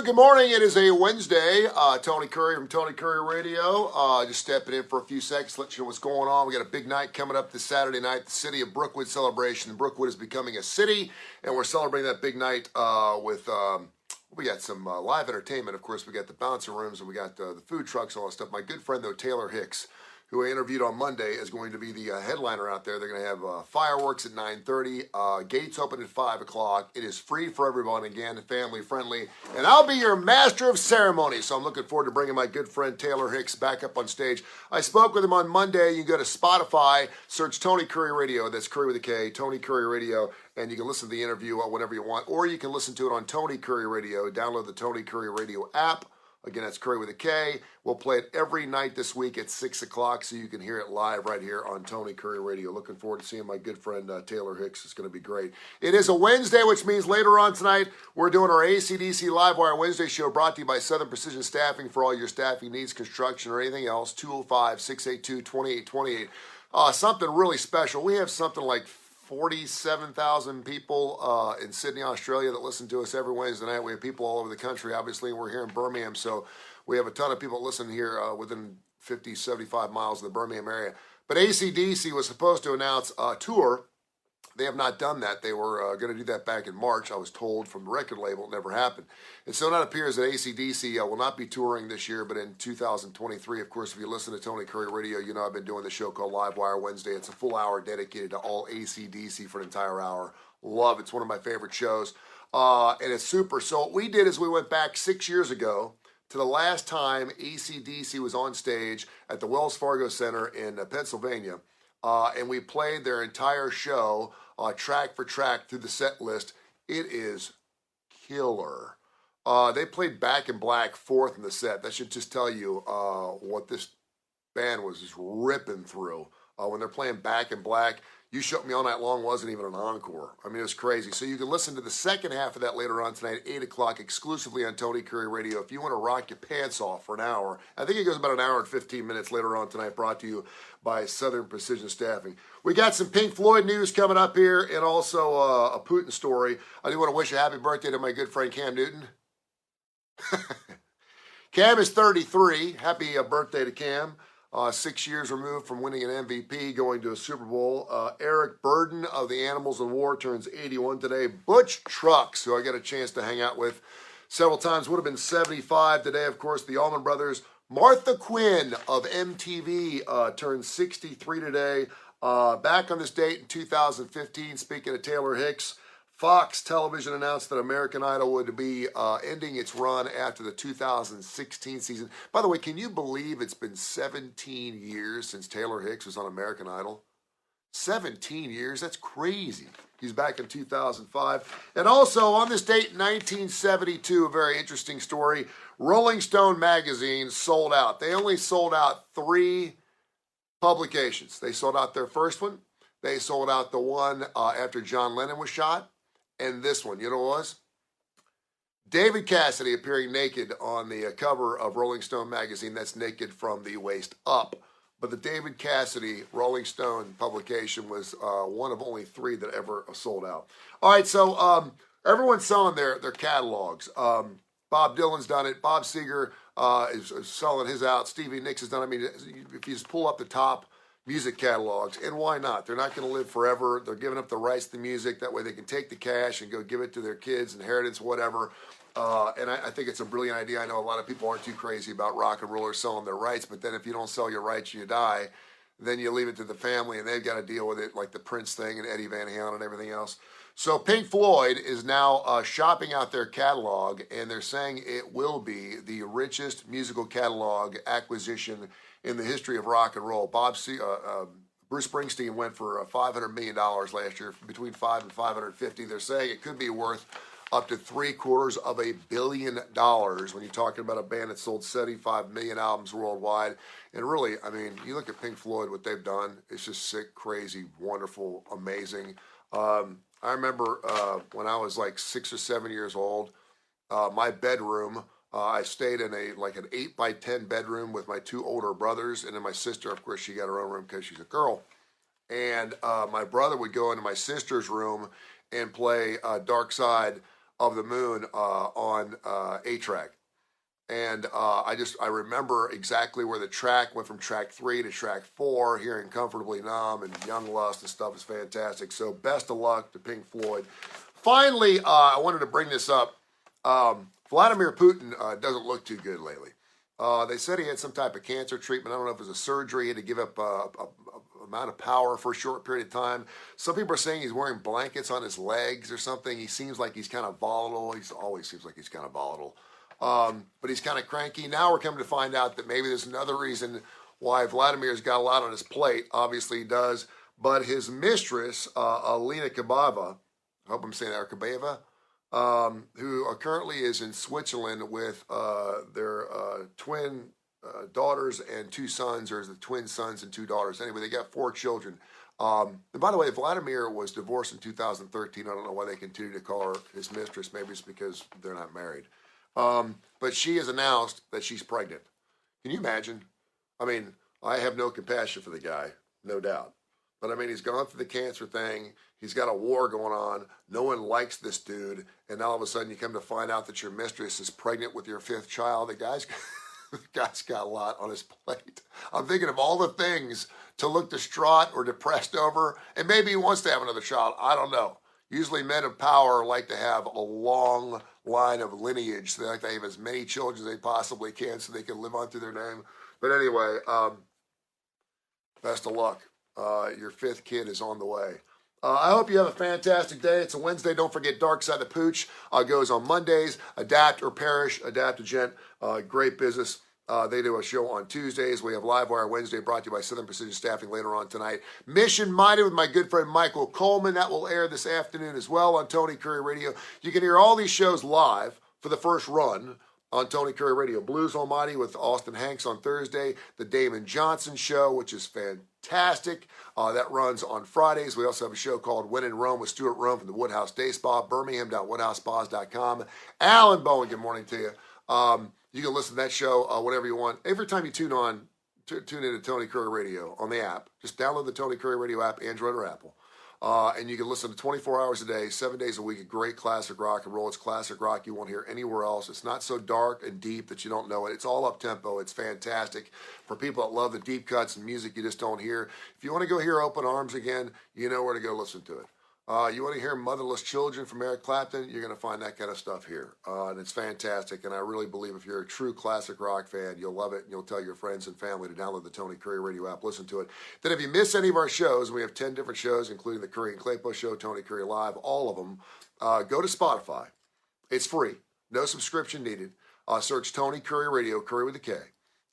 Good morning. It is a Wednesday. Tony Kurre from Tony Kurre Radio. Just stepping in for a few seconds, let you know what's going on. We got a big night coming up this Saturday night, the City of Brookwood celebration. Brookwood is becoming a city, and we're celebrating that big night with. We got some live entertainment. Of course, we got the bouncer rooms, and we got the food trucks, all that stuff. My good friend, though, Taylor Hicks, who I interviewed on Monday, is going to be the headliner out there. They're going to have fireworks at 9:30, gates open at 5 o'clock. It is free for everyone, again, family friendly. And I'll be your master of ceremonies. So I'm looking forward to bringing my good friend Taylor Hicks back up on stage. I spoke with him on Monday. You can go to Spotify, search Tony Kurre Radio. That's Kurre with a K, Tony Kurre Radio. And you can listen to the interview whenever you want. Or you can listen to it on Tony Kurre Radio. Download the Tony Kurre Radio app. Again, that's Kurre with a K. We'll play it every night this week at 6 o'clock so you can hear it live right here on Tony Kurre Radio. Looking forward to seeing my good friend Taylor Hicks. It's going to be great. It is a Wednesday, which means later on tonight, we're doing our AC/DC Livewire Wednesday show brought to you by Southern Precision Staffing for all your staffing needs, construction, or anything else. 205-682-2828. Something really special. We have something like 47,000 people in Sydney, Australia that listen to us every Wednesday night. We have people all over the country. Obviously, we're here in Birmingham, so we have a ton of people that listen here within 50, 75 miles of the Birmingham area. But AC/DC was supposed to announce a tour. They have not done that. They were going to do that back in March, I was told, from the record label. It never happened. And so it appears that AC/DC will not be touring this year, but in 2023. Of course, if you listen to Tony Kurre Radio, you know I've been doing the show called Livewire Wednesday. It's a full hour dedicated to all AC/DC for an entire hour. Love it. It's one of my favorite shows. And it's super. So what we did is we went back 6 years ago to the last time AC/DC was on stage at the Wells Fargo Center in Pennsylvania. And we played their entire show track for track through the set list. It is killer. They played Back in Black fourth in the set. That should just tell you what this band was just ripping through. When they're playing Back in Black, You Shook Me All Night Long wasn't even an encore. I mean, it was crazy. So you can listen to the second half of that later on tonight at 8 o'clock exclusively on Tony Kurre Radio. If you want to rock your pants off for an hour, I think it goes about an hour and 15 minutes later on tonight, brought to you by Southern Precision Staffing. We got some Pink Floyd news coming up here and also a Putin story. I do want to wish a happy birthday to my good friend Cam Newton. Cam is 33. Happy birthday to Cam. 6 years removed from winning an MVP, going to a Super Bowl. Eric Burden of the Animals in War turns 81 today. Butch Trucks, who I got a chance to hang out with several times, would have been 75 today. Of course, the Allman Brothers. Martha Quinn of MTV turns 63 today. Back on this date in 2015, speaking of Taylor Hicks, Fox Television announced that American Idol would be ending its run after the 2016 season. By the way, can you believe it's been 17 years since Taylor Hicks was on American Idol? 17 years? That's crazy. He's back in 2005. And also on this date, 1972, a very interesting story. Rolling Stone magazine sold out. They only sold out 3 publications. They sold out their first one. They sold out the one after John Lennon was shot. And this one, you know what it was? David Cassidy appearing naked on the cover of Rolling Stone magazine. That's naked from the waist up. But the David Cassidy Rolling Stone publication was one of only 3 that ever sold out. All right, so everyone's selling their catalogs. Bob Dylan's done it. Bob Seger is selling his out. Stevie Nicks has done it. I mean, if you just pull up the top music catalogs, and why not? They're not going to live forever. They're giving up the rights to the music. That way they can take the cash and go give it to their kids, inheritance, whatever. And I think it's a brilliant idea. I know a lot of people aren't too crazy about rock and rollers selling their rights, but then if you don't sell your rights, you die. Then you leave it to the family, and they've got to deal with it, like the Prince thing and Eddie Van Halen and everything else. So Pink Floyd is now shopping out their catalog, and they're saying it will be the richest musical catalog acquisition in the history of rock and roll. Bruce Springsteen went for $500 million last year, between $5 and $550. They're saying it could be worth up to $750 million when you're talking about a band that sold 75 million albums worldwide. And really, I mean, you look at Pink Floyd, what they've done, it's just sick, crazy, wonderful, amazing. I remember when I was like 6 or 7 years old, my bedroom, I stayed in an 8x10 bedroom with my 2 older brothers, and then my sister, of course, she got her own room because she's a girl. And my brother would go into my sister's room and play Dark Side of the moon on 8-track. And I remember exactly where the track went from track 3 to track 4, hearing Comfortably Numb and Young Lust and stuff is fantastic. So best of luck to Pink Floyd. Finally, I wanted to bring this up. Vladimir Putin doesn't look too good lately. They said he had some type of cancer treatment. I don't know if it was a surgery. He had to give up a amount of power for a short period of time. Some people are saying he's wearing blankets on his legs or something. He seems like he's kind of volatile. He always seems like he's kind of volatile. But he's kind of cranky. Now we're coming to find out that maybe there's another reason why Vladimir's got a lot on his plate. Obviously he does. But his mistress, Alina Kabava, I hope I'm saying that, or Kabeva, who currently is in Switzerland with their twin daughters and 2 sons, or is it twin sons and 2 daughters? Anyway, they got 4 children. And by the way, Vladimir was divorced in 2013. I don't know why they continue to call her his mistress. Maybe it's because they're not married. But she has announced that she's pregnant. Can you imagine? I mean, I have no compassion for the guy, no doubt. But I mean, he's gone through the cancer thing. He's got a war going on. No one likes this dude. And all of a sudden you come to find out that your mistress is pregnant with your 5th child. The guy's got a lot on his plate. I'm thinking of all the things to look distraught or depressed over. And maybe he wants to have another child. I don't know. Usually men of power like to have a long line of lineage. So they like to have as many children as they possibly can so they can live on through their name. But anyway, best of luck. Your 5th kid is on the way. I hope you have a fantastic day. It's a Wednesday. Don't forget Dark Side of the Pooch goes on Mondays. Adapt or Perish, Adaptogent, great business. They do a show on Tuesdays. We have Livewire Wednesday brought to you by Southern Precision Staffing later on tonight. Mission Minded with my good friend Michael Coleman. That will air this afternoon as well on Tony Kurre Radio. You can hear all these shows live for the first run on Tony Kurre Radio. Blues Almighty with Austin Hanks on Thursday. The Damon Johnson Show, which is fantastic. That runs on Fridays. We also have a show called When in Rome with Stuart Rome from the Woodhouse Day Spa, birmingham.woodhousespas.com. Alan Bowen, good morning to you. You can listen to that show whenever you want. Every time you tune into Tony Kurre Radio on the app. Just download the Tony Kurre Radio app, Android or Apple. And you can listen to 24 hours a day, 7 days a week, of great classic rock and roll. It's classic rock you won't hear anywhere else. It's not so dark and deep that you don't know it. It's all up-tempo. It's fantastic. For people that love the deep cuts and music you just don't hear, if you want to go hear Open Arms again, you know where to go listen to it. You want to hear Motherless Children from Eric Clapton, you're going to find that kind of stuff here. And it's fantastic. And I really believe if you're a true classic rock fan, you'll love it. And you'll tell your friends and family to download the Tony Kurre Radio app, listen to it. Then if you miss any of our shows, we have 10 different shows, including the Kurre and Claypo Show, Tony Kurre Live, all of them. Go to Spotify. It's free. No subscription needed. Search Tony Kurre Radio, Kurre with a K.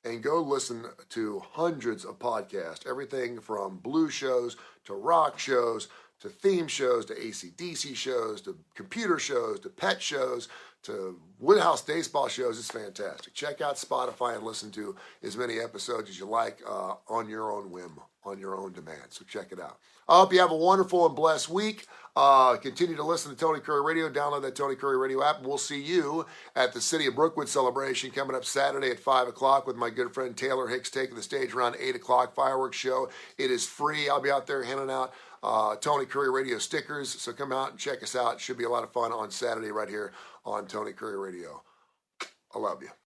And go listen to hundreds of podcasts. Everything from blues shows to rock shows, to theme shows, to AC/DC shows, to computer shows, to pet shows, to Woodhouse Day Spa shows. It's fantastic. Check out Spotify and listen to as many episodes as you like on your own whim, on your own demand. So check it out. I hope you have a wonderful and blessed week. Continue to listen to Tony Kurre Radio. Download that Tony Kurre Radio app. And we'll see you at the City of Brookwood celebration coming up Saturday at 5 o'clock with my good friend Taylor Hicks taking the stage around 8 o'clock. Fireworks show. It is free. I'll be out there handing out Tony Kurre Radio stickers. So come out and check us out. It should be a lot of fun on Saturday right here on Tony Kurre Radio. I love you.